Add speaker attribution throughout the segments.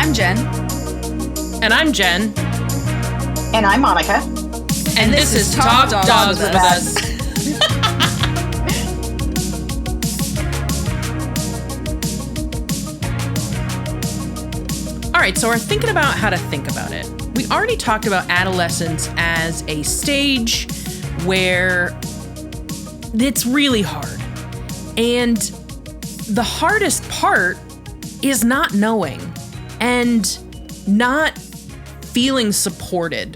Speaker 1: I'm Jen.
Speaker 2: And I'm Jen.
Speaker 3: And I'm Monica.
Speaker 2: And this is Talk Dogs with Us. All right, so we're thinking about how to think about it. We already talked about adolescence as a stage where it's really hard. And the hardest part is not knowing and not feeling supported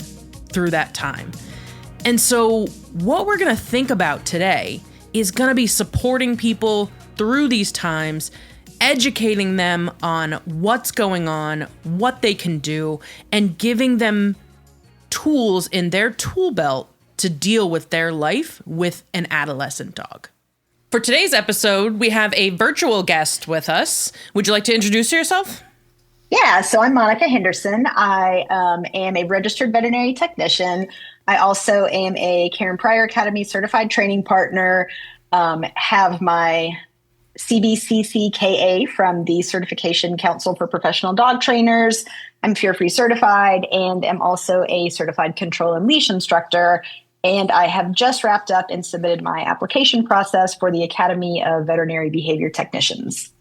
Speaker 2: through that time. And so what we're going to think about today is going to be supporting people through these times, educating them on what's going on, what they can do, and giving them tools in their tool belt to deal with their life with an adolescent dog. For today's episode, we have a virtual guest with us. Would you like to introduce yourself?
Speaker 3: Yeah, so I'm Monica Henderson. I am a registered veterinary technician. I also am a Karen Pryor Academy certified training partner, have my CBCC-KA from the Certification Council for Professional Dog Trainers. I'm fear-free certified and am also a certified control and leash instructor. And I have just wrapped up and submitted my application process for the Academy of Veterinary Behavior Technicians.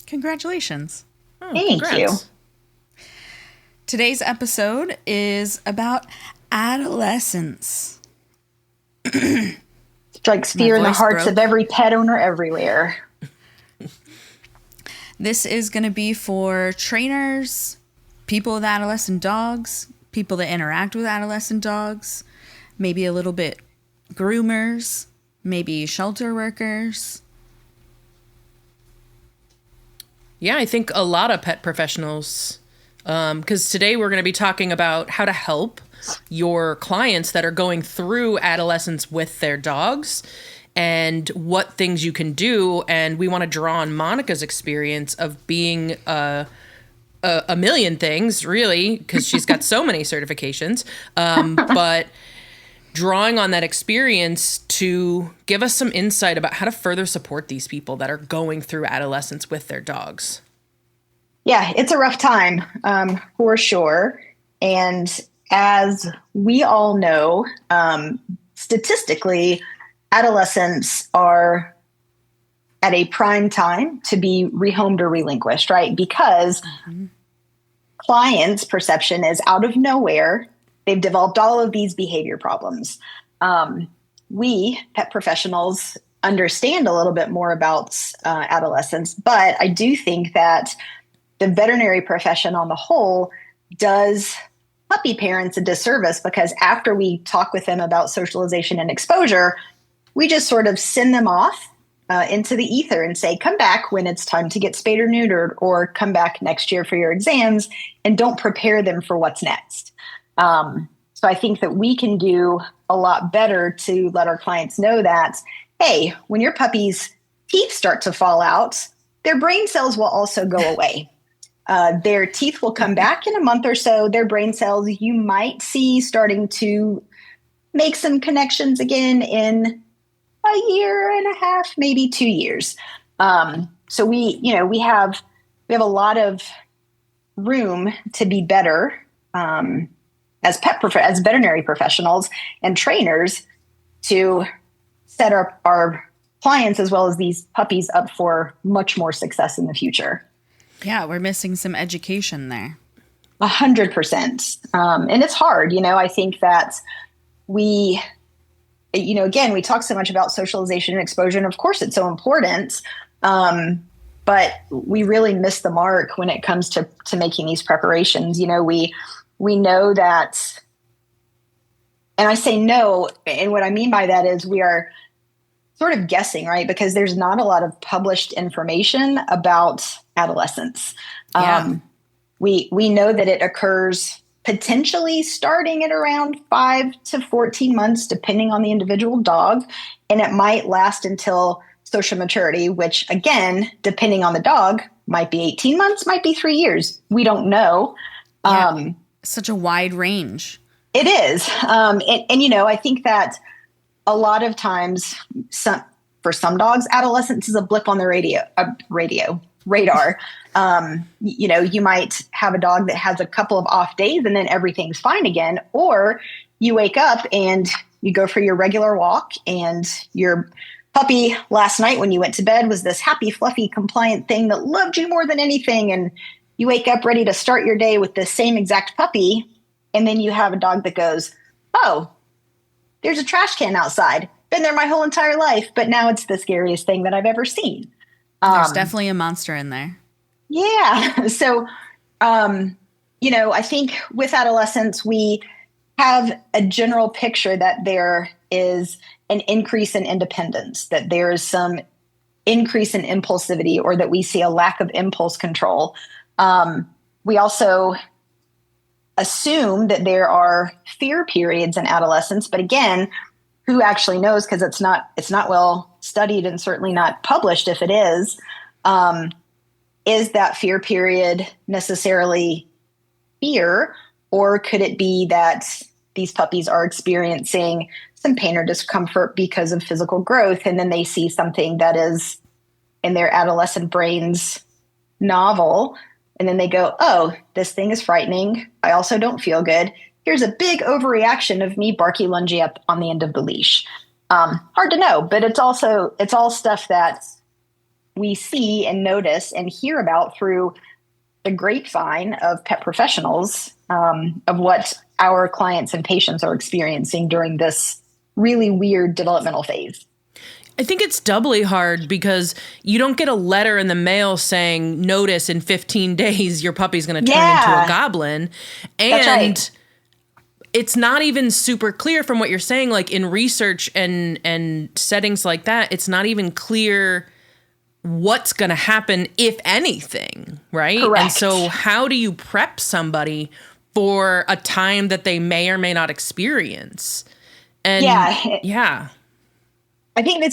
Speaker 1: Congratulations.
Speaker 2: Oh,
Speaker 3: Thank you.
Speaker 1: Today's episode is about adolescence.
Speaker 3: Strikes fear in the hearts of every pet owner everywhere.
Speaker 1: This is going to be for trainers, people with adolescent dogs, people that interact with adolescent dogs, maybe a little bit groomers, maybe shelter workers.
Speaker 2: Yeah, I think a lot of pet professionals, because today we're going to be talking about how to help your clients that are going through adolescence with their dogs and what things you can do. And we want to draw on Monica's experience of being a million things, really, because she's got so many certifications. But drawing on that experience to give us some insight about how to further support these people that are going through adolescence with their dogs.
Speaker 3: Yeah, it's a rough time, for sure. And as we all know, statistically, adolescents are at a prime time to be rehomed or relinquished, right? Because clients' perception is out of nowhere. They've developed all of these behavior problems. We, pet professionals, understand a little bit more about adolescence, but I do think that the veterinary profession on the whole does puppy parents a disservice because after we talk with them about socialization and exposure, we just sort of send them off into the ether and say, come back when it's time to get spayed or neutered, or come back next year for your exams, and don't prepare them for what's next. So I think that we can do a lot better to let our clients know that, hey, when your puppy's teeth start to fall out, their brain cells will also go away. Their teeth will come back in a month or so. Their brain cells you might see starting to make some connections again in a year and a half, maybe 2 years. So we have a lot of room to be better as veterinary professionals and trainers to set our clients as well as these puppies up for much more success in the future.
Speaker 1: Yeah, we're missing some education there.
Speaker 3: 100%. And it's hard, I think that we talk so much about socialization and exposure, and of course it's so important. But we really miss the mark when it comes to making these preparations. We know that, and I say no, and what I mean by that is we are sort of guessing, right? Because there's not a lot of published information about adolescence.
Speaker 1: Yeah.
Speaker 3: We know that it occurs potentially starting at around 5 to 14 months, depending on the individual dog, and it might last until social maturity, which again, depending on the dog, might be 18 months, might be 3 years. We don't know.
Speaker 1: Yeah. Such a wide range.
Speaker 3: It is. I think that a lot of times for some dogs, adolescence is a blip on the radio. radar. You might have a dog that has a couple of off days and then everything's fine again. Or you wake up and you go for your regular walk and your puppy last night when you went to bed was this happy, fluffy, compliant thing that loved you more than anything. And you wake up ready to start your day with the same exact puppy. And then you have a dog that goes, oh, there's a trash can outside. Been there my whole entire life, but now it's the scariest thing that I've ever seen.
Speaker 1: There's definitely a monster in there.
Speaker 3: Yeah. So, I think with adolescence, we have a general picture that there is an increase in independence, that there is some increase in impulsivity, or that we see a lack of impulse control. We also assume that there are fear periods in adolescence, but again, who actually knows? Because it's not well studied and certainly not published. If it is that fear period necessarily fear, or could it be that these puppies are experiencing some pain or discomfort because of physical growth, and then they see something that is in their adolescent brains novel, and then they go, oh, this thing is frightening. I also don't feel good. Here's a big overreaction of me barky lunging up on the end of the leash. Hard to know, but it's all stuff that we see and notice and hear about through the grapevine of pet professionals, of what our clients and patients are experiencing during this really weird developmental phase.
Speaker 2: I think it's doubly hard because you don't get a letter in the mail saying, notice in 15 days your puppy's going to turn into a goblin. And
Speaker 3: that's right.
Speaker 2: It's not even super clear from what you're saying, like in research and settings like that, it's not even clear what's going to happen, if anything, right?
Speaker 3: Correct.
Speaker 2: And so how do you prep somebody for a time that they may or may not experience? And yeah.
Speaker 3: I think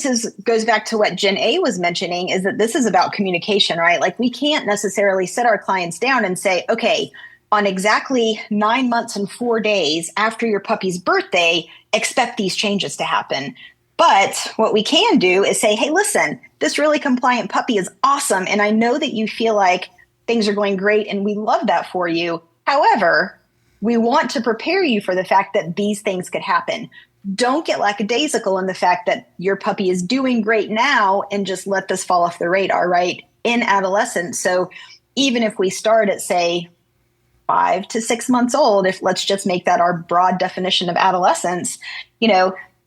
Speaker 3: goes back to what Jen A was mentioning, is that this is about communication, right? Like, we can't necessarily sit our clients down and say, okay, on exactly 9 months and 4 days after your puppy's birthday, expect these changes to happen. But what we can do is say, hey, listen, this really compliant puppy is awesome. And I know that you feel like things are going great and we love that for you. However, we want to prepare you for the fact that these things could happen. Don't get lackadaisical in the fact that your puppy is doing great now and just let this fall off the radar, right? In adolescence. So even if we start at, say, 5 to 6 months old, if let's just make that our broad definition of adolescence,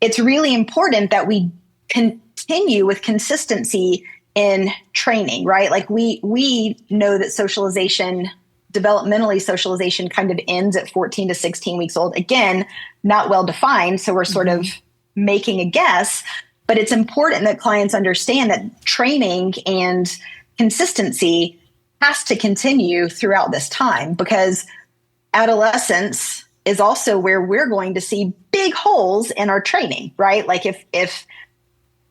Speaker 3: it's really important that we continue with consistency in training, right? Like we know that developmentally socialization kind of ends at 14 to 16 weeks old. Again, not well defined. So we're sort of making a guess, but it's important that clients understand that training and consistency has to continue throughout this time, because adolescence is also where we're going to see big holes in our training, right? Like if a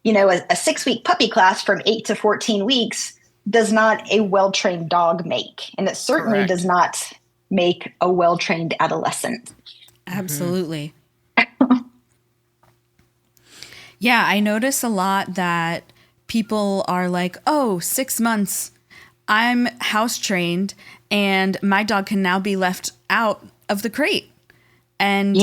Speaker 3: 6-week puppy class from 8 to 14 weeks does not a well-trained dog make. And it certainly does not make a well-trained adolescent.
Speaker 1: Absolutely. Yeah, I notice a lot that people are like, oh, 6 months, I'm house trained and my dog can now be left out of the crate. And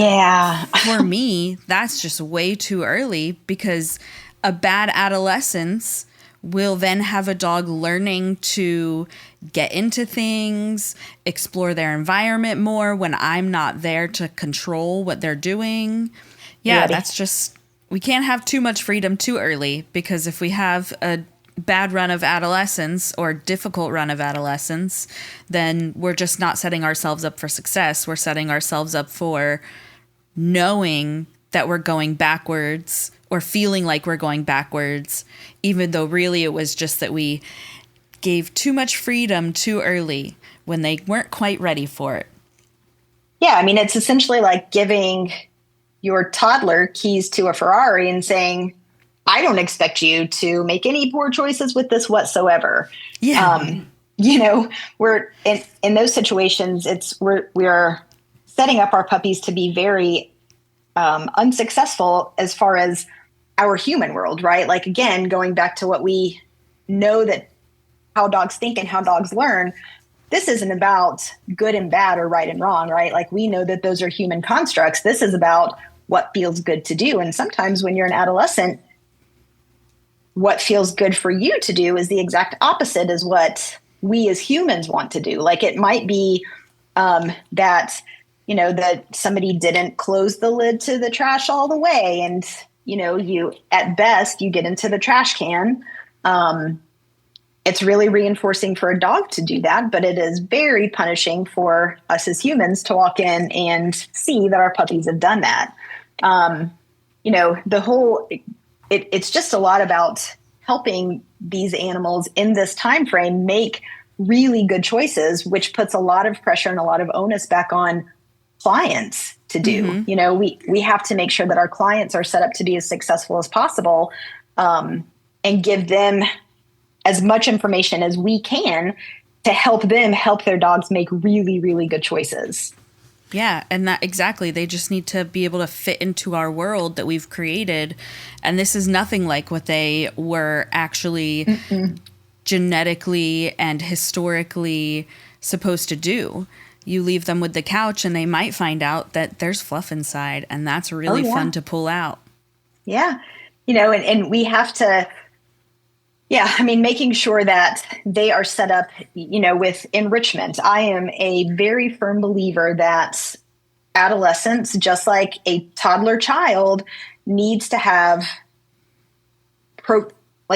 Speaker 1: for me, that's just way too early, because a bad adolescence will then have a dog learning to get into things, explore their environment more when I'm not there to control what they're doing. Yeah, that's just, we can't have too much freedom too early, because if we have a bad run of adolescence or difficult run of adolescence, then we're just not setting ourselves up for success. We're setting ourselves up for knowing that we're going backwards or feeling like we're going backwards, even though really it was just that we gave too much freedom too early when they weren't quite ready for it.
Speaker 3: Yeah, I mean, it's essentially like giving your toddler keys to a Ferrari and saying, I don't expect you to make any poor choices with this whatsoever. Yeah. We're in those situations, we're setting up our puppies to be very unsuccessful as far as our human world, right? Like, again, going back to what we know that how dogs think and how dogs learn, this isn't about good and bad or right and wrong, right? Like, we know that those are human constructs. This is about what feels good to do. And sometimes when you're an adolescent, what feels good for you to do is the exact opposite as what we as humans want to do. Like, it might be that, that somebody didn't close the lid to the trash all the way. And, you, at best, you get into the trash can. It's really reinforcing for a dog to do that, but it is very punishing for us as humans to walk in and see that our puppies have done that. It's just a lot about helping these animals in this time frame make really good choices, which puts a lot of pressure and a lot of onus back on clients to do. We have to make sure that our clients are set up to be as successful as possible, and give them as much information as we can to help them help their dogs make really, really good choices.
Speaker 1: Yeah, and that exactly. They just need to be able to fit into our world that we've created. And this is nothing like what they were actually genetically and historically supposed to do. You leave them with the couch and they might find out that there's fluff inside, and that's really fun to pull out. Yeah.
Speaker 3: And we have to, making sure that they are set up, with enrichment. I am a very firm believer that adolescents, just like a toddler child, needs to have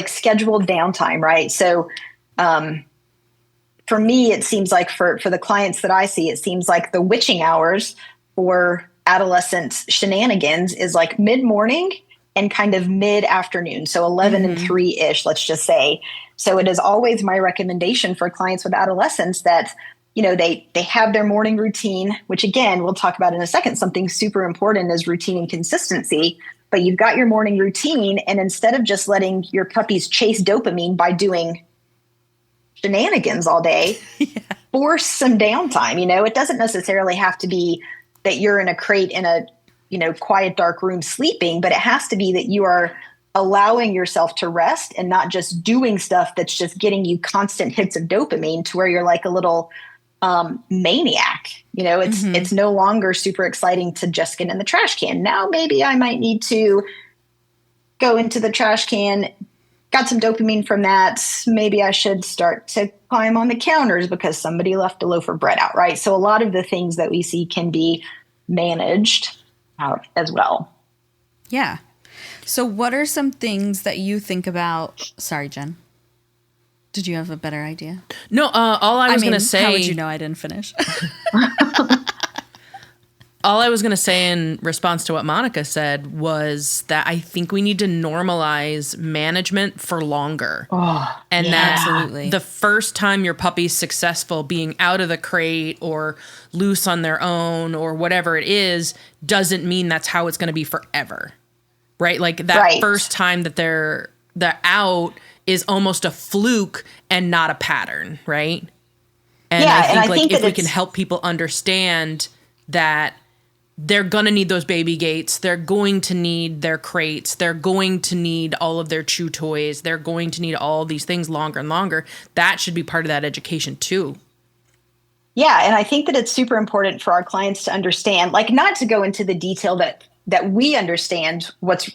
Speaker 3: scheduled downtime, right? So, for me, it seems like for the clients that I see, it seems like the witching hours for adolescent shenanigans is like mid-morning and kind of mid-afternoon. So 11 and 3-ish, let's just say. So it is always my recommendation for clients with adolescents that, they have their morning routine, which again, we'll talk about in a second. Something super important is routine and consistency. But you've got your morning routine, and instead of just letting your puppies chase dopamine by doing shenanigans all day, force some downtime. It doesn't necessarily have to be that you're in a crate in a quiet, dark room sleeping, but it has to be that you are allowing yourself to rest and not just doing stuff that's just getting you constant hits of dopamine to where you're like a little maniac. It's no longer super exciting to just get in the trash can. Now, maybe I might need to go into the trash can, got some dopamine from that. Maybe I should start to climb on the counters because somebody left a loaf of bread out, right? So a lot of the things that we see can be managed out as well.
Speaker 1: Yeah. So what are some things that you think about? Sorry, Jen. Did you have a better idea?
Speaker 2: No, all I was going to say...
Speaker 1: How would you know I didn't finish?
Speaker 2: All I was going to say in response to what Monica said was that I think we need to normalize management for longer. And that
Speaker 1: absolutely.
Speaker 2: The first time your puppy's successful being out of the crate or loose on their own or whatever it is doesn't mean that's how it's going to be forever. Right? Like that first time that they're out is almost a fluke and not a pattern, right? And I think if we can help people understand that they're going to need those baby gates. They're going to need their crates. They're going to need all of their chew toys. They're going to need all these things longer and longer. That should be part of that education too.
Speaker 3: Yeah. And I think that it's super important for our clients to understand, like, not to go into the detail that we understand what's,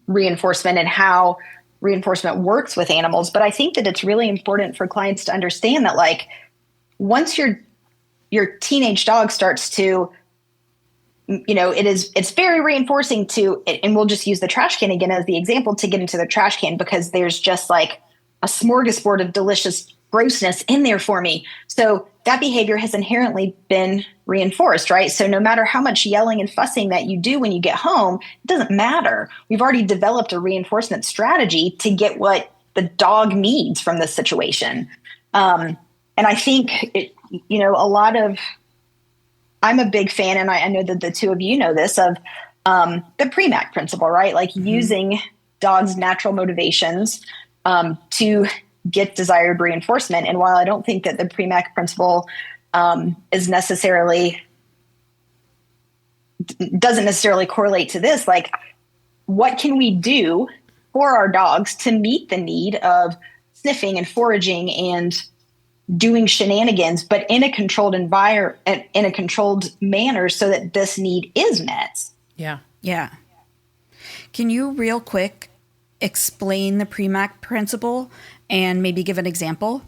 Speaker 3: reinforcement and how reinforcement works with animals. But I think that it's really important for clients to understand that, like, once your teenage dog starts to, it's very reinforcing to, and we'll just use the trash can again as the example, to get into the trash can because there's just like a smorgasbord of delicious grossness in there for me. So that behavior has inherently been reinforced, right? So no matter how much yelling and fussing that you do when you get home, it doesn't matter. We've already developed a reinforcement strategy to get what the dog needs from this situation. And I think, I'm a big fan, and I know that the two of you know this, of the PREMAC principle, right? Like using dogs' natural motivations to get desired reinforcement. And while I don't think that the PREMAC principle doesn't necessarily correlate to this, like, what can we do for our dogs to meet the need of sniffing and foraging and doing shenanigans, but in a controlled environment, in a controlled manner so that this need is met.
Speaker 2: Yeah.
Speaker 1: Yeah. Can you real quick explain the PREMAC principle and maybe give an example?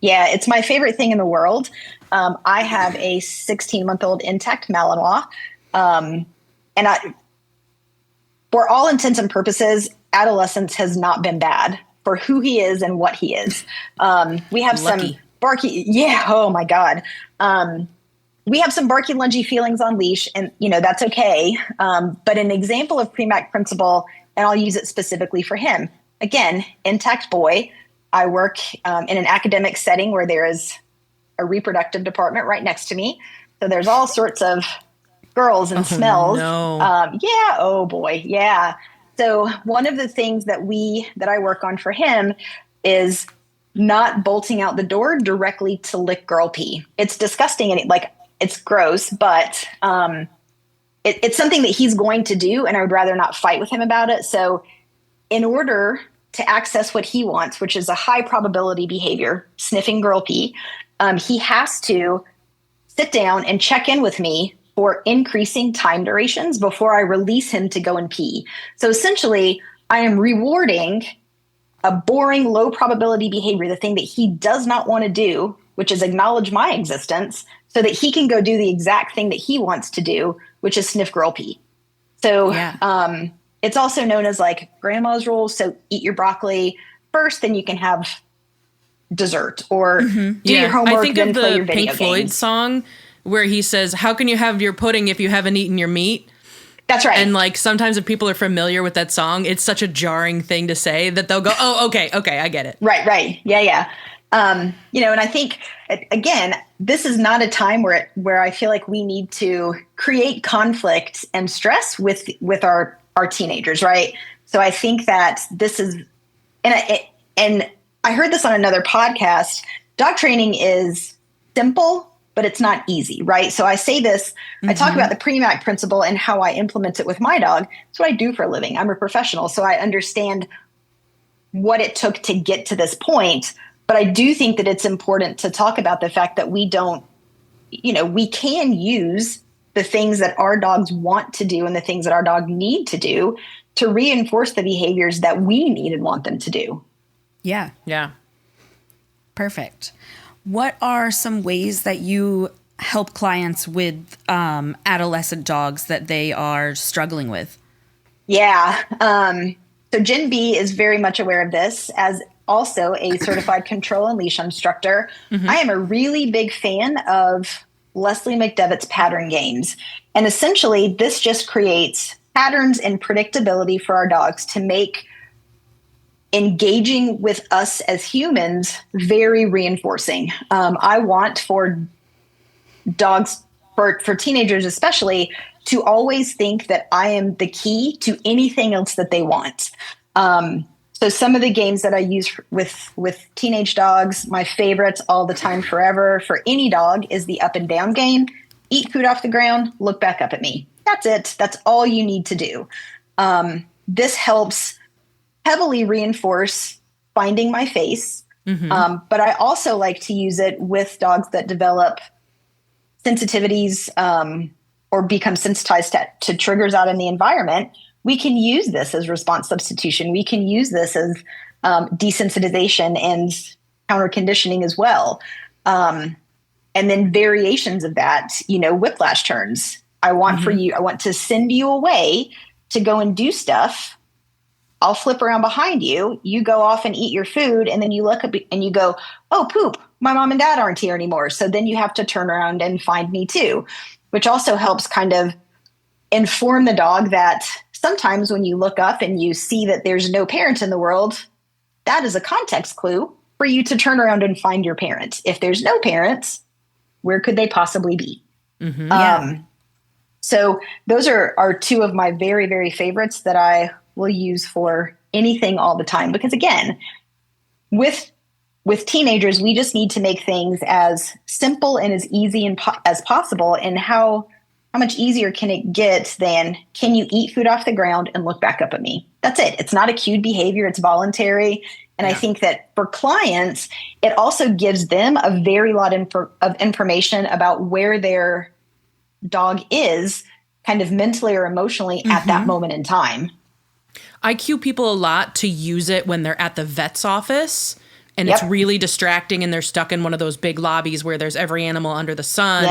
Speaker 3: Yeah, it's my favorite thing in the world. I have a 16-month-old intact Malinois. For all intents and purposes, Adolescence has not been bad for who he is and what he is. We have
Speaker 2: Lucky.
Speaker 3: some barky. Yeah. Oh my God. We have some barky, lungy feelings on leash, and that's okay. But an example of PREMAC principle, and I'll use it specifically for him. Again, intact boy. I work in an academic setting where there is a reproductive department right next to me. So there's all sorts of girls and smells.
Speaker 2: No.
Speaker 3: Yeah. Oh boy. Yeah. So one of the things that I work on for him is not bolting out the door directly to lick girl pee. It's disgusting and it's gross, but it's something that he's going to do, and I would rather not fight with him about it. So in order to access what he wants, which is a high probability behavior, sniffing girl pee, he has to sit down and check in with me for increasing time durations before I release him to go and pee. So essentially, I am rewarding a boring, low probability behavior, the thing that he does not want to do, which is acknowledge my existence, so that he can go do the exact thing that he wants to do, which is sniff girl pee. So it's also known as like grandma's rules. So eat your broccoli first, then you can have dessert, or do your homework,
Speaker 2: I think
Speaker 3: then
Speaker 2: of
Speaker 3: play
Speaker 2: the
Speaker 3: your video
Speaker 2: Pink Floyd
Speaker 3: games.
Speaker 2: song where he says, "How can you have your pudding if you haven't eaten your meat?"
Speaker 3: That's right.
Speaker 2: And like sometimes if people are familiar with that song, it's such a jarring thing to say that they'll go, "Oh, okay, I get it."
Speaker 3: Right. Yeah. And I think, again, this is not a time where I feel like we need to create conflict and stress with our teenagers, right? So I think that this is, and I heard this on another podcast, dog training is simple, but it's not easy, right? So I say this, I talk about the PREMAC principle and how I implement it with my dog. It's what I do for a living. I'm a professional, so I understand what it took to get to this point. But I do think that it's important to talk about the fact that we can use the things that our dogs want to do and the things that our dog need to do to reinforce the behaviors that we need and want them to do.
Speaker 1: Yeah.
Speaker 2: Yeah.
Speaker 1: Perfect. What are some ways that you help clients with adolescent dogs that they are struggling with?
Speaker 3: Yeah. So Jen B is very much aware of this as also a certified control and leash instructor. I am a really big fan of Leslie McDevitt's pattern games. And essentially, this just creates patterns and predictability for our dogs to make engaging with us as humans very reinforcing. I want for dogs, for teenagers especially, to always think that I am the key to anything else that they want. So some of the games that I use with teenage dogs, my favorites all the time forever for any dog is the up and down game. Eat food off the ground, look back up at me. That's it. That's all you need to do. This helps heavily reinforce finding my face. But I also like to use it with dogs that develop sensitivities or become sensitized to triggers out in the environment. We can use this as response substitution. We can use this as desensitization and counter conditioning as well. And then variations of that, whiplash turns. I want to send you away to go and do stuff. I'll flip around behind you. You go off and eat your food. And then you look up and you go, oh, poop, my mom and dad aren't here anymore. So then you have to turn around and find me too, which also helps kind of inform the dog that sometimes when you look up and you see that there's no parent in the world, that is a context clue for you to turn around and find your parent. If there's no parents, where could they possibly be? So those are two of my very, very favorites that I will use for anything all the time. Because again, with teenagers, we just need to make things as simple and as easy as possible. And how much easier can it get than, can you eat food off the ground and look back up at me? That's it. It's not a cued behavior. It's voluntary. And I think that for clients, it also gives them a very lot of information about where their dog is kind of mentally or emotionally at that moment in time.
Speaker 2: I cue people a lot to use it when they're at the vet's office and it's really distracting and they're stuck in one of those big lobbies where there's every animal under the sun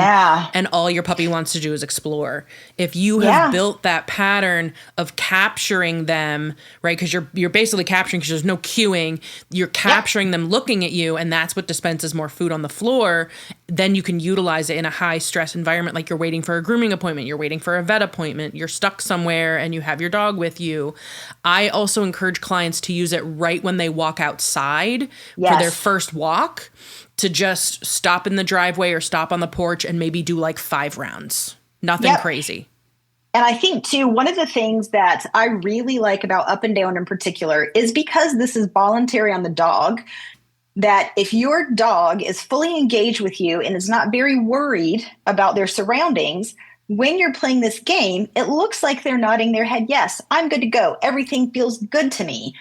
Speaker 2: and all your puppy wants to do is explore. If you have built that pattern of capturing them, right, because you're basically capturing because there's no cueing, you're capturing them looking at you, and that's what dispenses more food on the floor, then you can utilize it in a high stress environment, like you're waiting for a grooming appointment, you're waiting for a vet appointment, you're stuck somewhere and you have your dog with you. I also encourage clients to use it right when they walk outside for their first walk, to just stop in the driveway or stop on the porch and maybe do like 5 rounds. Nothing crazy.
Speaker 3: And I think, too, one of the things that I really like about Up and Down in particular is because this is voluntary on the dog, that if your dog is fully engaged with you and is not very worried about their surroundings, when you're playing this game, it looks like they're nodding their head, yes, I'm good to go. Everything feels good to me.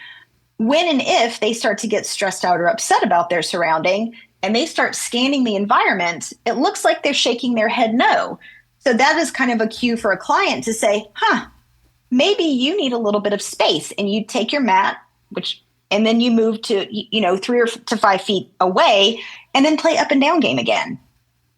Speaker 3: When and if they start to get stressed out or upset about their surrounding and they start scanning the environment, it looks like they're shaking their head no. So that is kind of a cue for a client to say, maybe you need a little bit of space, and you take your mat, and then you move to, 3 to 5 feet away and then play Up and Down game again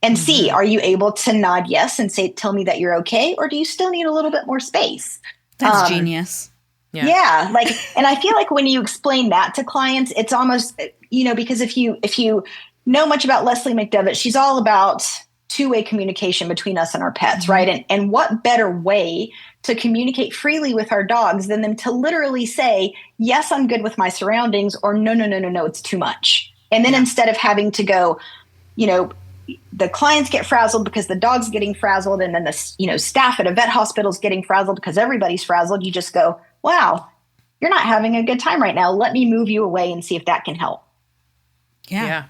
Speaker 3: and see, are you able to nod yes and say, tell me that you're okay? Or do you still need a little bit more space?
Speaker 1: That's genius.
Speaker 3: Yeah. And I feel like when you explain that to clients, it's almost, because if you know much about Leslie McDevitt, she's all about two-way communication between us and our pets, right? And what better way to communicate freely with our dogs than them to literally say, yes, I'm good with my surroundings, or no, it's too much. And then instead of having to go, the clients get frazzled because the dog's getting frazzled, and then the staff at a vet hospital is getting frazzled because everybody's frazzled, you just go, wow, you're not having a good time right now. Let me move you away and see if that can help.
Speaker 1: Yeah.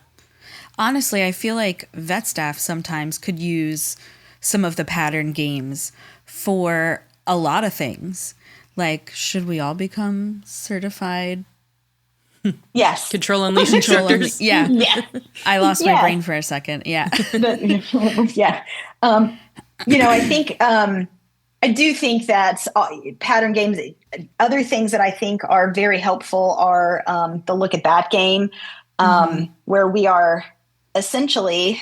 Speaker 1: Honestly, I feel like vet staff sometimes could use some of the pattern games for a lot of things. Like, should we all become certified?
Speaker 3: Yes.
Speaker 2: Control and leash instructors.
Speaker 1: Yeah. I lost my brain for a second. Yeah.
Speaker 3: I do think that pattern games, other things that I think are very helpful are the look at that game, where we are essentially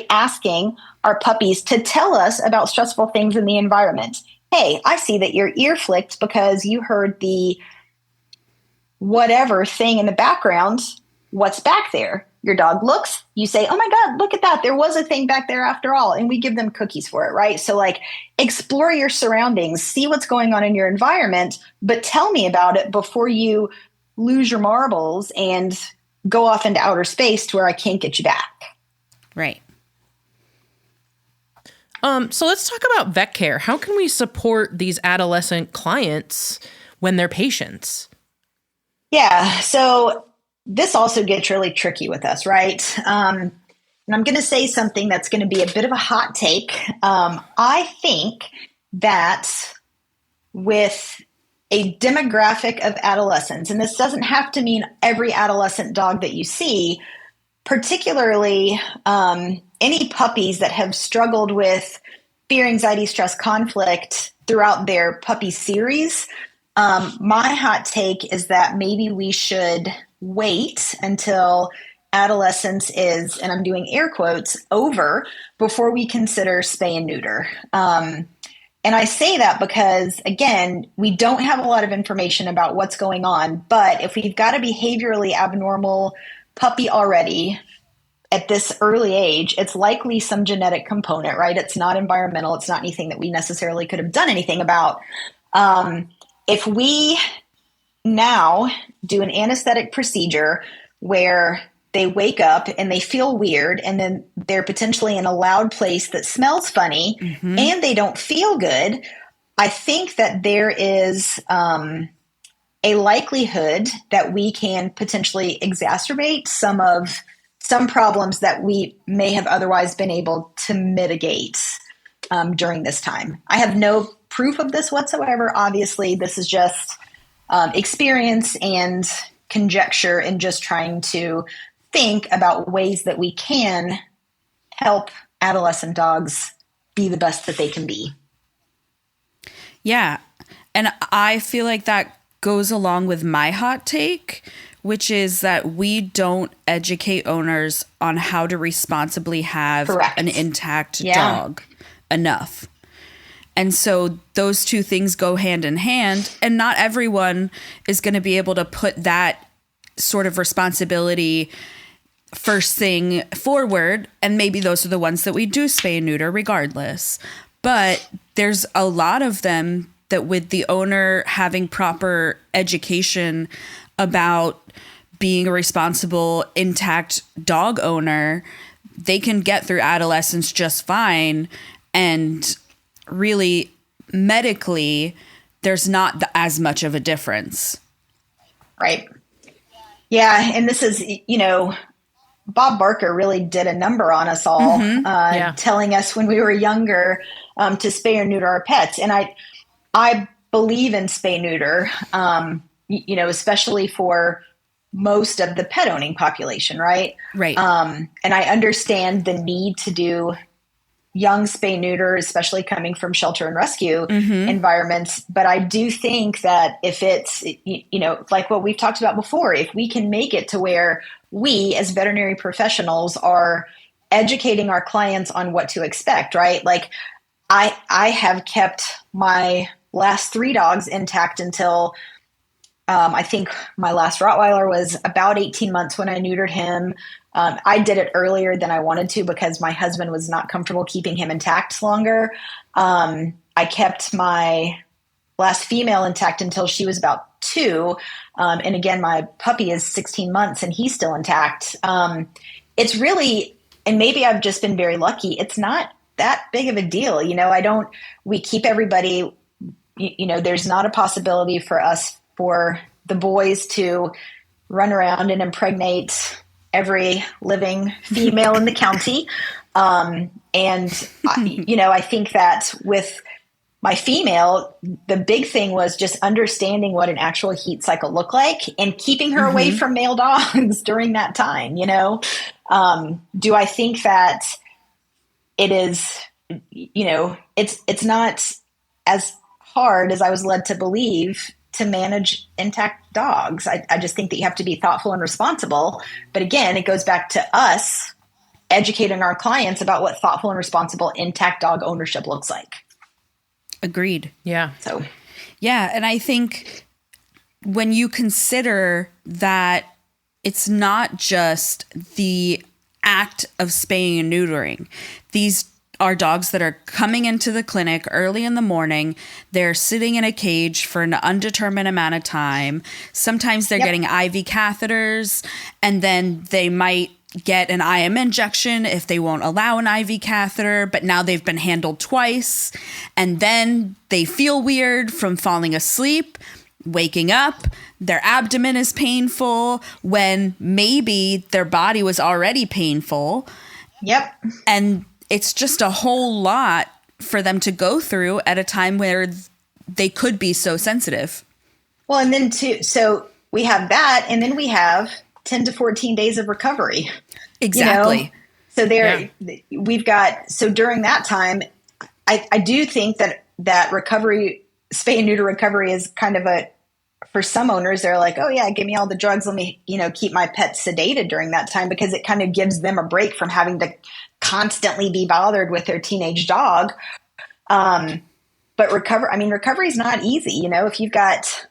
Speaker 3: asking our puppies to tell us about stressful things in the environment. Hey, I see that your ear flicked because you heard the whatever thing in the background. What's back there? Your dog looks, you say, oh my God, look at that. There was a thing back there after all. And we give them cookies for it, right? So explore your surroundings, see what's going on in your environment, but tell me about it before you lose your marbles and go off into outer space to where I can't get you back.
Speaker 1: Right.
Speaker 2: So let's talk about vet care. How can we support these adolescent clients when they're patients?
Speaker 3: Yeah. So this also gets really tricky with us, right? And I'm going to say something that's going to be a bit of a hot take. I think that with a demographic of adolescents, and this doesn't have to mean every adolescent dog that you see, particularly any puppies that have struggled with fear, anxiety, stress, conflict throughout their puppy series, my hot take is that maybe we should wait until adolescence is, and I'm doing air quotes, over before we consider spay and neuter. And I say that because, again, we don't have a lot of information about what's going on. But if we've got a behaviorally abnormal puppy already at this early age, it's likely some genetic component, right? It's not environmental. It's not anything that we necessarily could have done anything about. If we now do an anesthetic procedure where they wake up and they feel weird, and then they're potentially in a loud place that smells funny, and they don't feel good, I think that there is a likelihood that we can potentially exacerbate some problems that we may have otherwise been able to mitigate during this time. I have no proof of this whatsoever. Obviously, this is just experience and conjecture and just trying to think about ways that we can help adolescent dogs be the best that they can be.
Speaker 1: Yeah. And I feel like that goes along with my hot take, which is that we don't educate owners on how to responsibly have
Speaker 3: Correct.
Speaker 1: an intact dog enough. And so those two things go hand in hand, and not everyone is going to be able to put that sort of responsibility first thing forward. And maybe those are the ones that we do spay and neuter regardless. But there's a lot of them that, with the owner having proper education about being a responsible, intact dog owner, they can get through adolescence just fine. And really, medically, there's not as much of a difference.
Speaker 3: Right. Yeah. And this is, Bob Barker really did a number on us all, telling us when we were younger to spay or neuter our pets. And I believe in spay neuter, especially for most of the pet owning population, right?
Speaker 1: Right.
Speaker 3: And I understand the need to do young spay neuter, especially coming from shelter and rescue environments. But I do think that if it's, like what we've talked about before, if we can make it to where we as veterinary professionals are educating our clients on what to expect, right? Like I have kept my last 3 dogs intact until I think my last Rottweiler was about 18 months when I neutered him. I did it earlier than I wanted to because my husband was not comfortable keeping him intact longer. I kept my last female intact until she was about 2. And again, my puppy is 16 months and he's still intact. It's really, and maybe I've just been very lucky. It's not that big of a deal. We keep everybody, there's not a possibility for us, for the boys to run around and impregnate every living female in the county. I think that with my female, the big thing was just understanding what an actual heat cycle looked like and keeping her away from male dogs during that time. Do I think that it is, it's not as hard as I was led to believe to manage intact dogs. I just think that you have to be thoughtful and responsible. But again, it goes back to us educating our clients about what thoughtful and responsible intact dog ownership looks like.
Speaker 1: Agreed.
Speaker 2: Yeah.
Speaker 3: So,
Speaker 1: yeah. And I think when you consider that it's not just the act of spaying and neutering, these are dogs that are coming into the clinic early in the morning. They're sitting in a cage for an undetermined amount of time. Sometimes they're getting IV catheters, and then they might get an IM injection if they won't allow an IV catheter, but now they've been handled twice. And then they feel weird from falling asleep, waking up, their abdomen is painful when maybe their body was already painful.
Speaker 3: Yep.
Speaker 1: And it's just a whole lot for them to go through at a time where they could be so sensitive.
Speaker 3: Well, and then so we have that, and then we have 10 to 14 days of recovery.
Speaker 1: Exactly.
Speaker 3: So we've got, so during that time, I do think that recovery, spay and neuter recovery is kind of for some owners, they're like, oh yeah, give me all the drugs. Let me, keep my pet sedated during that time, because it kind of gives them a break from having to constantly be bothered with their teenage dog. But recovery is not easy. If you've got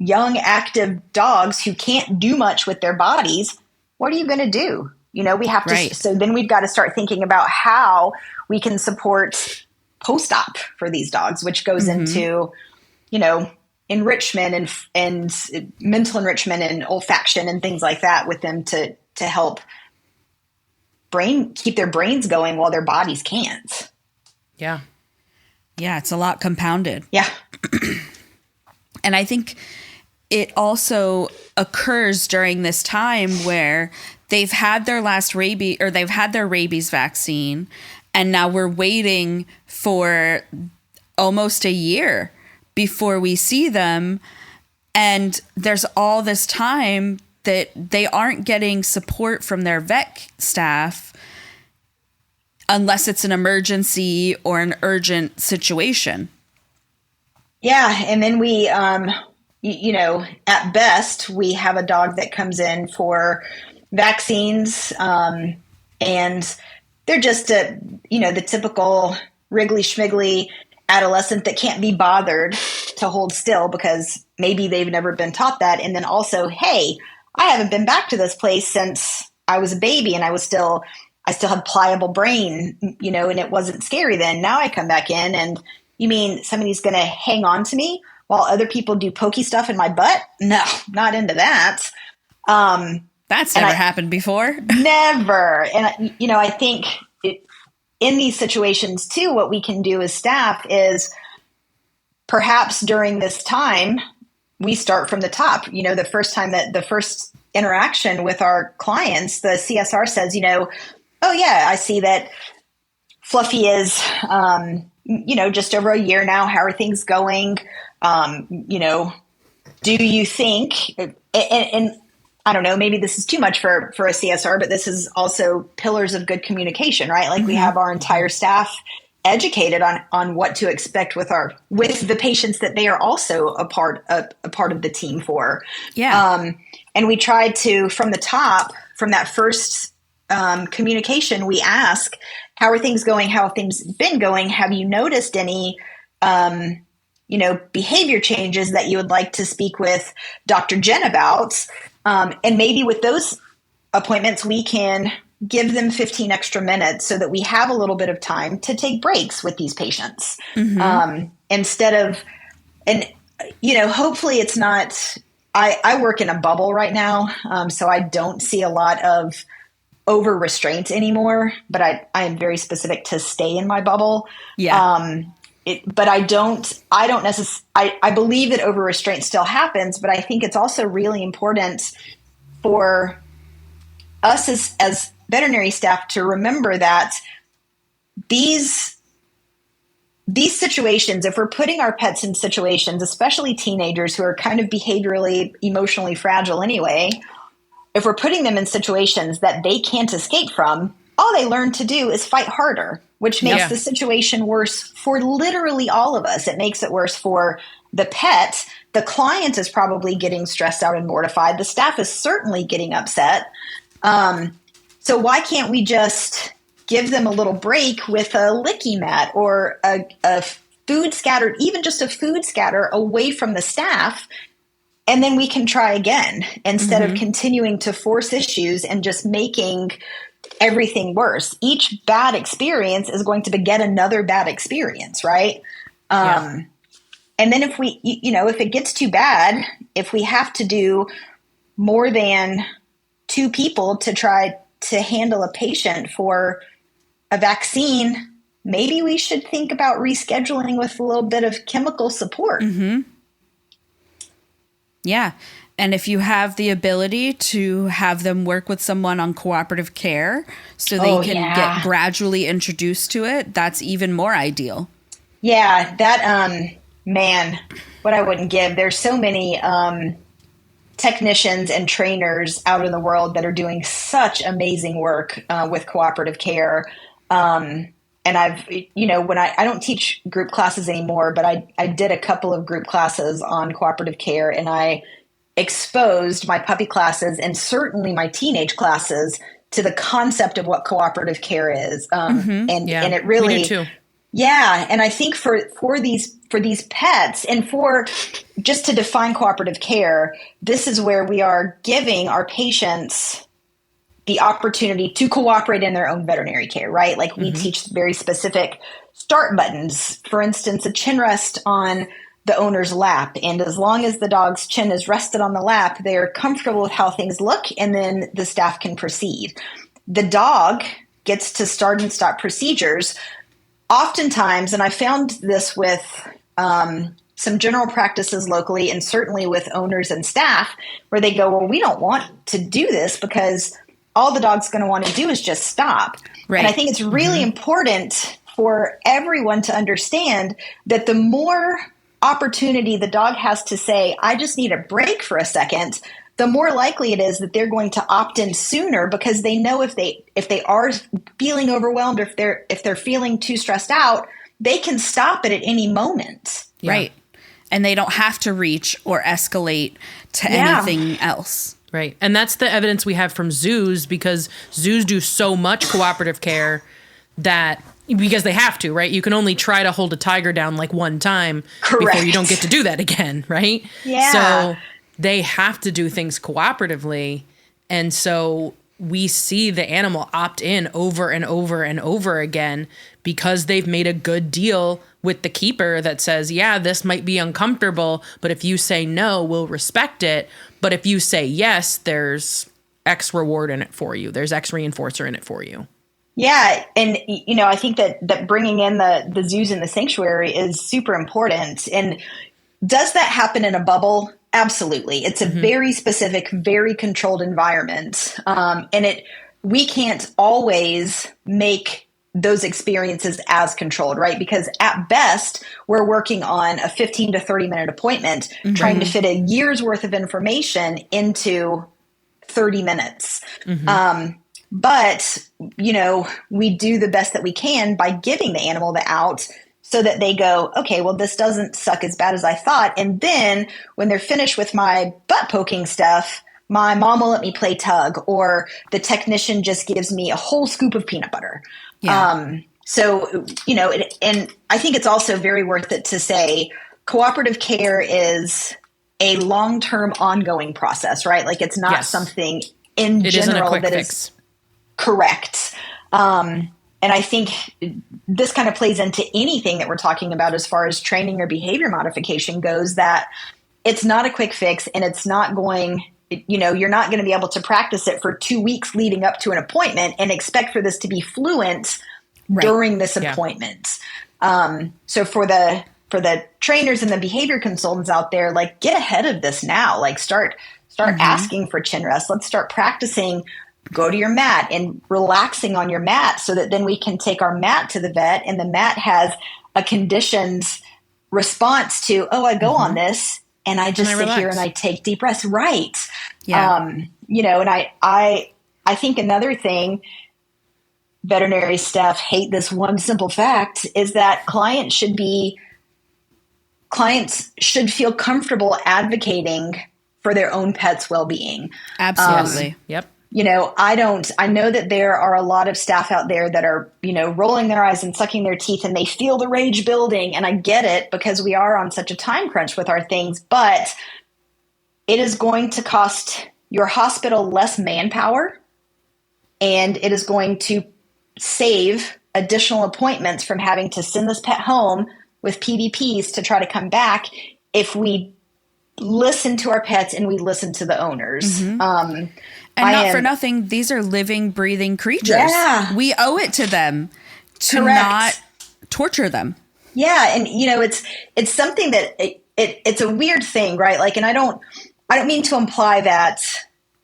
Speaker 3: young active dogs who can't do much with their bodies, what are you going to do? We have to,
Speaker 1: right.
Speaker 3: So then we've got to start thinking about how we can support post-op for these dogs, which goes into, enrichment and mental enrichment and olfaction and things like that with them to help keep their brains going while their bodies can't.
Speaker 2: Yeah.
Speaker 1: Yeah. It's a lot compounded.
Speaker 3: Yeah.
Speaker 1: And I think it also occurs during this time where they've had their last rabies, or they've had their rabies vaccine, and now we're waiting for almost a year before we see them. And there's all this time that they aren't getting support from their vet staff unless it's an emergency or an urgent situation.
Speaker 3: Yeah. And then we, at best, we have a dog that comes in for vaccines, and they're just the typical wriggly schmiggly adolescent that can't be bothered to hold still because maybe they've never been taught that. And then also, hey, I haven't been back to this place since I was a baby and I still had pliable brain, and it wasn't scary then. Now I come back in and you mean somebody's going to hang on to me while other people do pokey stuff in my butt? No, not into that.
Speaker 1: That's never happened before.
Speaker 3: Never. And, I think in these situations too, what we can do as staff is perhaps during this time, we start from the top. The first time that the first interaction with our clients, the CSR says, oh yeah, I see that Fluffy is, just over a year now. How are things going? Do you think, and I don't know, maybe this is too much for a CSR, but this is also pillars of good communication, right? Like we have our entire staff educated on what to expect with the patients that they are also a part of the team for.
Speaker 1: Yeah.
Speaker 3: And we tried to, from the top, from that first communication, we ask, how are things going? How have things been going? Have you noticed any, behavior changes that you would like to speak with Dr. Jen about? And maybe with those appointments, we can give them 15 extra minutes so that we have a little bit of time to take breaks with these patients. Instead of, hopefully it's not, I work in a bubble right now. So I don't see a lot of over restraint anymore, but I am very specific to stay in my bubble.
Speaker 1: Yeah.
Speaker 3: But I believe that over restraint still happens, but I think it's also really important for us as veterinary staff to remember that these situations, if we're putting our pets in situations, especially teenagers who are kind of behaviorally, emotionally fragile anyway, if we're putting them in situations that they can't escape from, all they learn to do is fight harder, which makes the situation worse for literally all of us. It makes it worse for the pet. The client is probably getting stressed out and mortified. The staff is certainly getting upset. So why can't we just give them a little break with a licky mat or a food scatter, even just a food scatter away from the staff, and then we can try again instead of continuing to force issues and just making everything worse. Each bad experience is going to beget another bad experience, right? And then if we, if it gets too bad, if we have to do more than 2 people to try to handle a patient for a vaccine, maybe we should think about rescheduling with a little bit of chemical support.
Speaker 1: Yeah. And if you have the ability to have them work with someone on cooperative care so they can get gradually introduced to it, that's even more ideal.
Speaker 3: Yeah, that, man, what I wouldn't give. There's so many technicians and trainers out in the world that are doing such amazing work with cooperative care. And I've, when I don't teach group classes anymore, but I did a couple of group classes on cooperative care, and I exposed my puppy classes and certainly my teenage classes to the concept of what cooperative care is. And it really,
Speaker 2: we do too.
Speaker 3: Yeah. And I think for these pets and for just to define cooperative care, this is where we are giving our patients the opportunity to cooperate in their own veterinary care, right? Like we teach very specific start buttons, for instance, a chin rest on the owner's lap. And as long as the dog's chin is rested on the lap, they're comfortable with how things look, and then the staff can proceed. The dog gets to start and stop procedures. Oftentimes, and I found this with some general practices locally and certainly with owners and staff, where they go, well, we don't want to do this because all the dog's going to want to do is just stop. Right. And I think it's really important for everyone to understand that the more opportunity the dog has to say, I just need a break for a second, the more likely it is that they're going to opt in sooner, because they know if they are feeling overwhelmed, or if they're feeling too stressed out, they can stop it at any moment.
Speaker 2: Yeah.
Speaker 1: Right. And they don't have to reach or escalate to anything else.
Speaker 2: Right. And that's the evidence we have from zoos, because zoos do so much cooperative care that because they have to, right? You can only try to hold a tiger down like one time before you don't get to do that again, right?
Speaker 3: Yeah.
Speaker 2: So they have to do things cooperatively. And so we see the animal opt in over and over and over again because they've made a good deal with the keeper that says, yeah, this might be uncomfortable, but if you say no, we'll respect it. But if you say yes, there's X reward in it for you. There's X reinforcer in it for you.
Speaker 3: Yeah. And, I think that bringing in the zoos and the sanctuary is super important. And does that happen in a bubble? Absolutely. It's a very specific, very controlled environment. And we can't always make those experiences as controlled, right? Because at best, we're working on a 15 to 30 minute appointment, trying to fit a year's worth of information into 30 minutes. But, we do the best that we can by giving the animal the out so that they go, okay, well, this doesn't suck as bad as I thought. And then when they're finished with my butt poking stuff, my mom will let me play tug, or the technician just gives me a whole scoop of peanut butter. Yeah. And I think it's also very worth it to say cooperative care is a long-term ongoing process, right? Like it's not something in general that is correct. And I think this kind of plays into anything that we're talking about as far as training or behavior modification goes, that it's not a quick fix, and it's not going, you're not going to be able to practice it for 2 weeks leading up to an appointment and expect for this to be fluent during this appointment. So for the trainers and the behavior consultants out there, like get ahead of this now, like start asking for chin rest. Let's start practicing. Go to your mat and relaxing on your mat so that then we can take our mat to the vet, and the mat has a conditioned response to, I go on this and I just sit here and I take deep breaths. Right. Yeah. And I think another thing, veterinary staff hate this one simple fact, is that clients should feel comfortable advocating for their own pet's well-being.
Speaker 1: Absolutely.
Speaker 2: Yep.
Speaker 3: I know that there are a lot of staff out there that are, rolling their eyes and sucking their teeth, and they feel the rage building. And I get it, because we are on such a time crunch with our things, but it is going to cost your hospital less manpower, and it is going to save additional appointments from having to send this pet home with PDPs to try to come back if we listen to our pets and we listen to the owners.
Speaker 1: And not for nothing, these are living, breathing creatures. Yeah. We owe it to them to not torture them.
Speaker 3: Yeah. And, it's something that it's a weird thing, right? Like, and I don't mean to imply that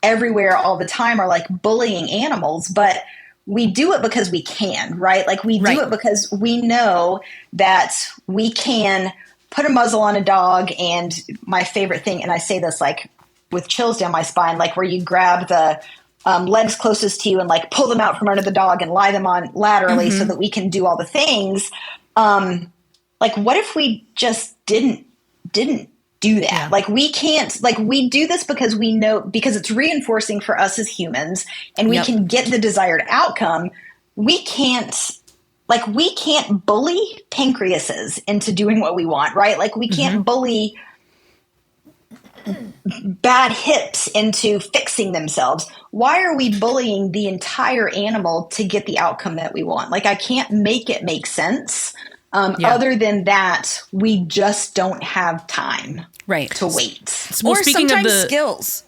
Speaker 3: everywhere all the time are like bullying animals, but we do it because we can, right? Like we do it because we know that we can put a muzzle on a dog. And my favorite thing, and I say this like with chills down my spine, like where you grab the legs closest to you and like pull them out from under the dog and lie them on laterally so that we can do all the things. Like what if we just didn't do that? Yeah. Like we can't, like we do this because we know, because it's reinforcing for us as humans, and we can get the desired outcome. We can't bully pancreases into doing what we want, right? Like we can't bully bad hips into fixing themselves. Why are we bullying the entire animal to get the outcome that we want? Like I can't make it make sense. Other than that, we just don't have time to wait.
Speaker 1: Well, or sometimes skills.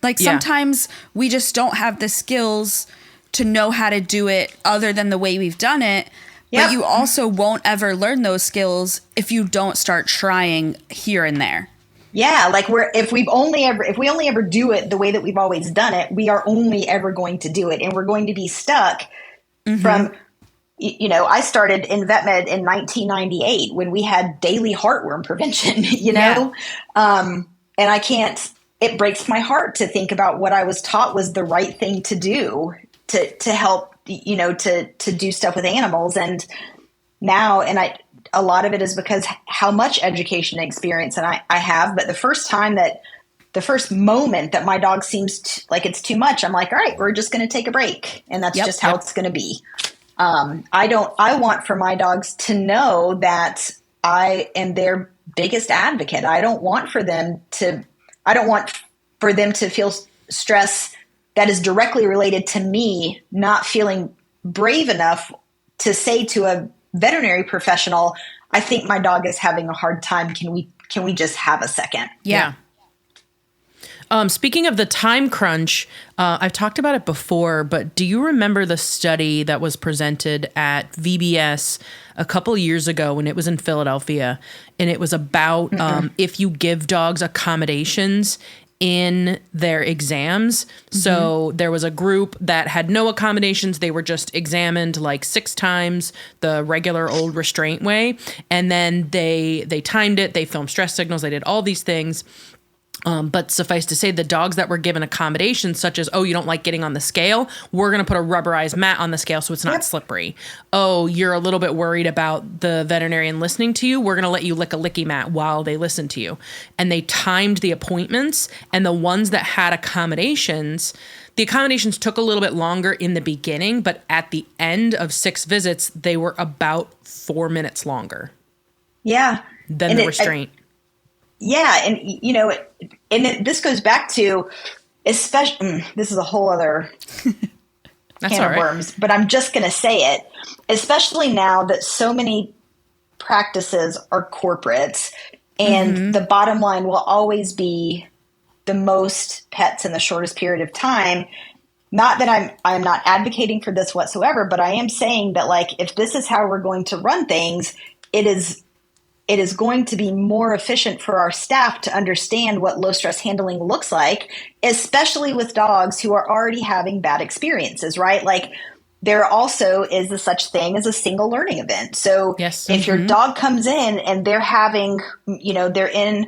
Speaker 1: Like sometimes we just don't have the skills to know how to do it other than the way we've done it. But you also won't ever learn those skills if you don't start trying here and there.
Speaker 3: Yeah, like if we only ever do it the way that we've always done it, we are only ever going to do it, and we're going to be stuck from I started in vet med in 1998 when we had daily heartworm prevention, and it breaks my heart to think about what I was taught was the right thing to do to help, to do stuff with animals. And now, a lot of it is because how much education and experience I have, but the first moment that my dog seems like it's too much, I'm like, all right, we're just going to take a break. And that's just how it's going to be. I want for my dogs to know that I am their biggest advocate. I don't want for them to feel stress that is directly related to me not feeling brave enough to say to a veterinary professional, I think my dog is having a hard time. Can we just have a second?
Speaker 2: Yeah. Speaking of the time crunch, I've talked about it before, but do you remember the study that was presented at VBS a couple years ago when it was in Philadelphia? And it was about if you give dogs accommodations in their exams. Mm-hmm. So there was a group that had no accommodations. They were just examined like 6 times the regular old restraint way. And then they timed it. They filmed stress signals. They did all these things. But suffice to say, the dogs that were given accommodations, such as, oh, you don't like getting on the scale, we're going to put a rubberized mat on the scale so it's not slippery. Oh, you're a little bit worried about the veterinarian listening to you. We're going to let you lick a licky mat while they listen to you. And they timed the appointments, and the ones that had accommodations, the accommodations took a little bit longer in the beginning, but at the end of 6 visits, they were about 4 minutes longer.
Speaker 3: Yeah.
Speaker 2: Than the restraint.
Speaker 3: And this goes back to, especially, this is a whole other can of worms, but I'm just going to say it, especially now that so many practices are corporates and the bottom line will always be the most pets in the shortest period of time. Not that I'm not advocating for this whatsoever, but I am saying that, like, if this is how we're going to run things, it is going to be more efficient for our staff to understand what low stress handling looks like, especially with dogs who are already having bad experiences, right? Like, there also is a such thing as a single learning event. So if your dog comes in and they're having, they're in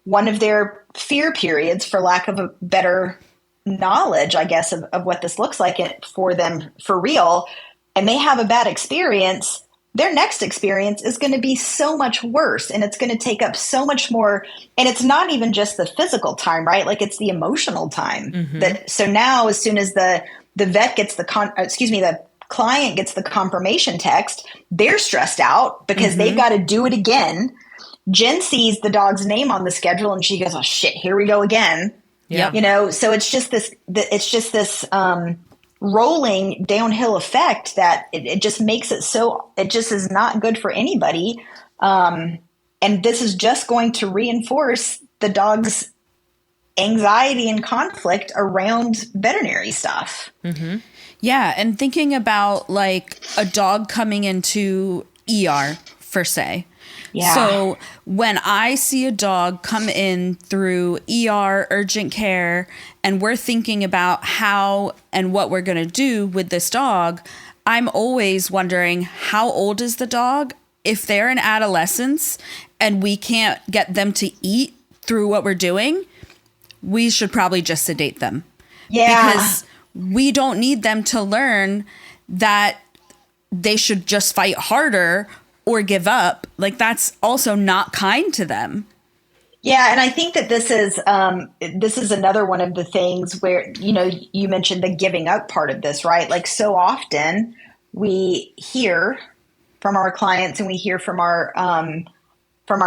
Speaker 3: one of their fear periods, for lack of a better knowledge, I guess, of what this looks like for them for real, and they have a bad experience, their next experience is going to be so much worse, and it's going to take up so much more. And it's not even just the physical time, right? Like, it's the emotional time. So now, as soon as the vet gets the client gets the confirmation text, they're stressed out because they've got to do it again. Jen sees the dog's name on the schedule and she goes, "Oh shit, here we go again." Yeah. So it's just this rolling downhill effect that it just makes it so, it just is not good for anybody. And this is just going to reinforce the dog's anxiety and conflict around veterinary stuff.
Speaker 1: Yeah. And thinking about, like, a dog coming into ER, per se.
Speaker 3: Yeah.
Speaker 1: So when I see a dog come in through ER, urgent care, and we're thinking about how and what we're going to do with this dog, I'm always wondering, how old is the dog? If they're in adolescence and we can't get them to eat through what we're doing, we should probably just sedate them.
Speaker 3: Yeah.
Speaker 1: Because we don't need them to learn that they should just fight harder or give up. Like, that's also not kind to them.
Speaker 3: Yeah. And I think that this is another one of the things where, you mentioned the giving up part of this, right? Like, so often we hear from our clients and we hear from our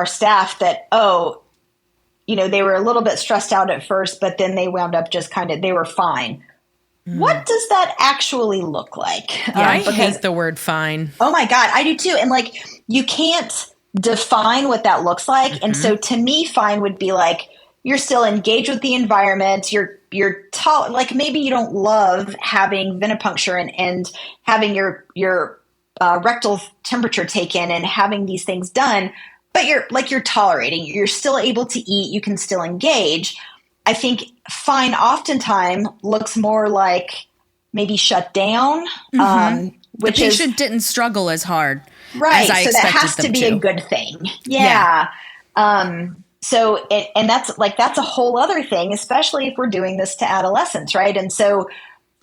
Speaker 3: staff that, they were a little bit stressed out at first, but then they wound up just they were fine. What does that actually look like?
Speaker 2: Yeah, I hate the word fine.
Speaker 3: Oh my God, I do too. And, like, you can't define what that looks like. And so to me, fine would be like, you're still engaged with the environment. You're like, maybe you don't love having venipuncture and having your rectal temperature taken and having these things done, but you're tolerating. You're still able to eat. You can still engage. I think fine oftentimes looks more like maybe shut down,
Speaker 1: The patient didn't struggle as hard
Speaker 3: right.
Speaker 1: as I
Speaker 3: so that
Speaker 1: expected
Speaker 3: has to
Speaker 1: them
Speaker 3: be
Speaker 1: to.
Speaker 3: a good thing. Yeah. And that's a whole other thing, especially if we're doing this to adolescents, right? And so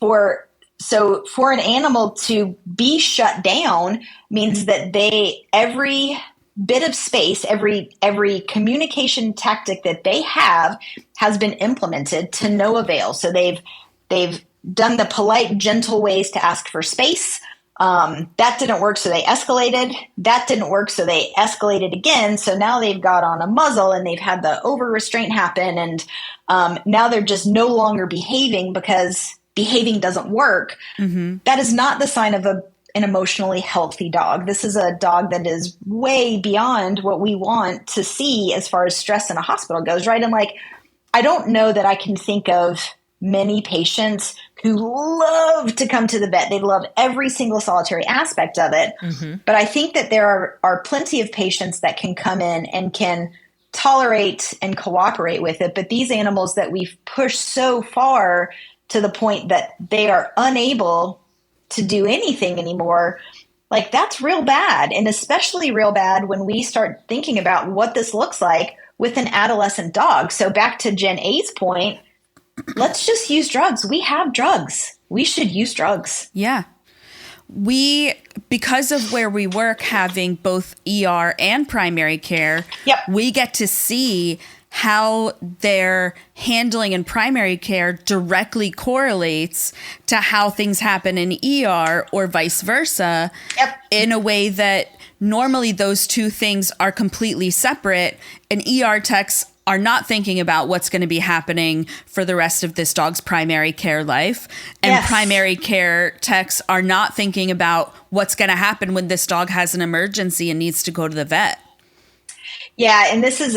Speaker 3: for an animal to be shut down means that every bit of space, every communication tactic that they have has been implemented to no avail. So they've done the polite, gentle ways to ask for space. That didn't work, so they escalated. That didn't work, so they escalated again. So now they've got on a muzzle and they've had the over restraint happen. And now they're just no longer behaving because behaving doesn't work. Mm-hmm. That is not the sign of an emotionally healthy dog. This is a dog that is way beyond what we want to see as far as stress in a hospital goes, right? And I don't know that I can think of many patients who love to come to the vet. They love every single solitary aspect of it. Mm-hmm. But I think that there are plenty of patients that can come in and can tolerate and cooperate with it. But these animals that we've pushed so far to the point that they are unable to do anything anymore, that's real bad. And especially real bad when we start thinking about what this looks like with an adolescent dog. So back to Jen A's point, let's just use drugs. We have drugs. We should use drugs.
Speaker 1: Yeah. Because of where we work, having both ER and primary care,
Speaker 3: yep.
Speaker 1: we get to see how their handling in primary care directly correlates to how things happen in ER or vice versa,
Speaker 3: yep.
Speaker 1: in a way that normally those two things are completely separate, and ER techs are not thinking about what's going to be happening for the rest of this dog's primary care life. And
Speaker 3: yes.
Speaker 1: primary care techs are not thinking about what's going to happen when this dog has an emergency and needs to go to the vet.
Speaker 3: Yeah. And this is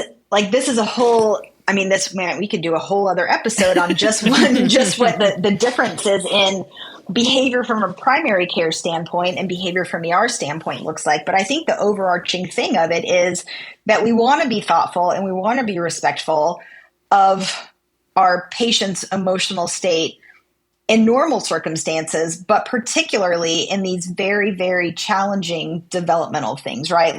Speaker 3: a whole, we could do a whole other episode on just what the difference is in behavior from a primary care standpoint and behavior from ER standpoint looks like. But I think the overarching thing of it is that we want to be thoughtful and we want to be respectful of our patient's emotional state in normal circumstances, but particularly in these very, very challenging developmental things, right?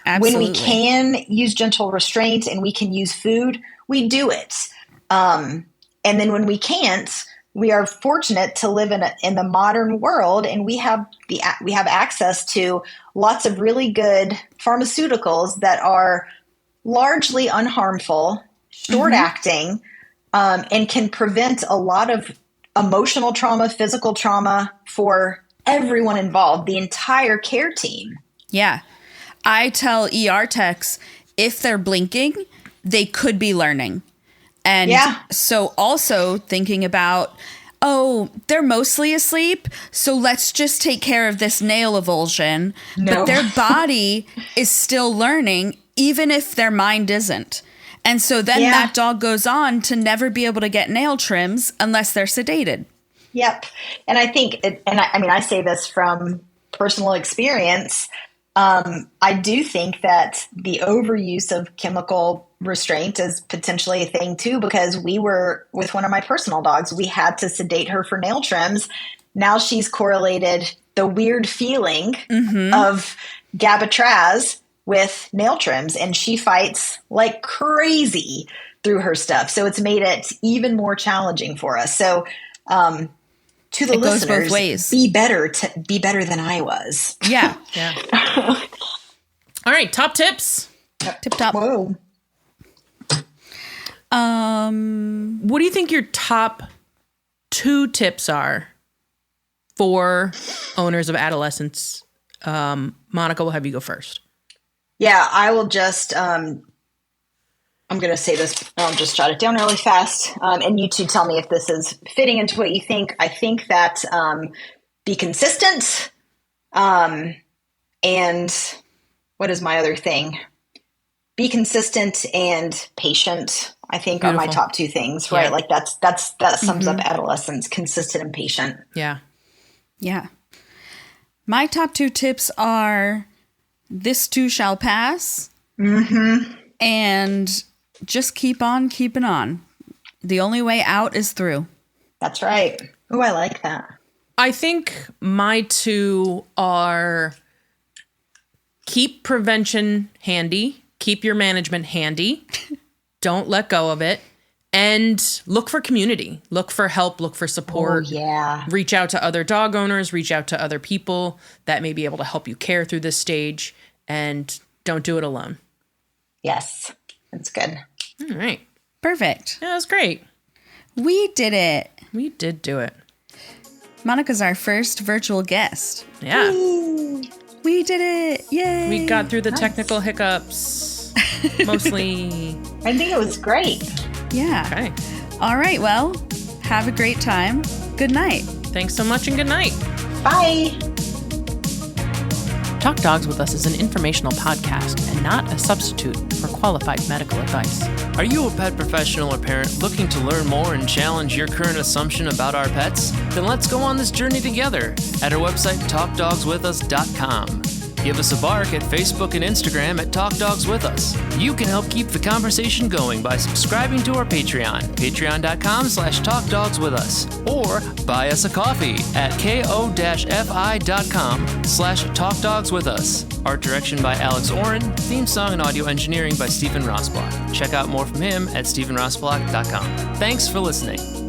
Speaker 1: Absolutely.
Speaker 3: When we can use gentle restraint and we can use food, we do it. And then when we can't, we are fortunate to live in the modern world, and we have access to lots of really good pharmaceuticals that are largely unharmful, short-acting, and can prevent a lot of emotional trauma, physical trauma for everyone involved, the entire care team.
Speaker 1: Yeah. I tell ER techs, if they're blinking, they could be learning. And so also thinking about, they're mostly asleep, so let's just take care of this nail avulsion. No. But their body is still learning, even if their mind isn't. And so then that dog goes on to never be able to get nail trims unless they're sedated.
Speaker 3: Yep. And I think, I say this from personal experience, I do think that the overuse of chemical restraint is potentially a thing too, because we were with one of my personal dogs, we had to sedate her for nail trims. Now she's correlated the weird feeling of Gabatraz with nail trims, and she fights like crazy through her stuff. So it's made it even more challenging for us. So, to the listeners, goes both ways. Be better than I was.
Speaker 1: Yeah.
Speaker 2: Yeah. All right. Top tips.
Speaker 1: Tip top.
Speaker 3: Whoa.
Speaker 2: What do you think your top 2 tips are for owners of adolescents? Monica, we'll have you go first.
Speaker 3: Yeah, I will just, I'm going to say this, I'll just jot it down really fast. And you two tell me if this is fitting into what you think. I think that be consistent. And what is my other thing? Be consistent and patient, I think, Beautiful. Are my top 2 things, right?
Speaker 2: Yeah.
Speaker 3: That sums up adolescence, consistent and patient.
Speaker 2: Yeah.
Speaker 1: Yeah. My top 2 tips are, this too shall pass. And just keep on keeping on. The only way out is through.
Speaker 3: That's right. Oh, I like that.
Speaker 2: I think my two are keep prevention handy, keep your management handy, don't let go of it, and look for community, look for help, look for support.
Speaker 3: Oh, yeah.
Speaker 2: Reach out to other dog owners, reach out to other people that may be able to help you care through this stage, and don't do it alone.
Speaker 3: Yes, that's good.
Speaker 2: All right.
Speaker 1: Perfect.
Speaker 2: Yeah, that was great.
Speaker 1: We did it.
Speaker 2: We did do it.
Speaker 1: Monica's our first virtual guest.
Speaker 2: Yeah.
Speaker 1: We did it. Yay.
Speaker 2: We got through the technical hiccups. Mostly.
Speaker 3: I think it was great.
Speaker 1: Yeah.
Speaker 2: Okay.
Speaker 1: All right. Well, have a great time. Good night.
Speaker 2: Thanks so much and good night.
Speaker 3: Bye.
Speaker 2: Talk Dogs With Us is an informational podcast and not a substitute for qualified medical advice.
Speaker 4: Are you a pet professional or parent looking to learn more and challenge your current assumption about our pets? Then let's go on this journey together at our website, talkdogswithus.com. Give us a bark at Facebook and Instagram at Talk Dogs With Us. You can help keep the conversation going by subscribing to our Patreon, patreon.com/talkdogswithus, or buy us a coffee at ko-fi.com/talkdogswithus. Art direction by Alex Oren, theme song and audio engineering by Stephen Rossblock. Check out more from him at stephenrossblock.com. Thanks for listening.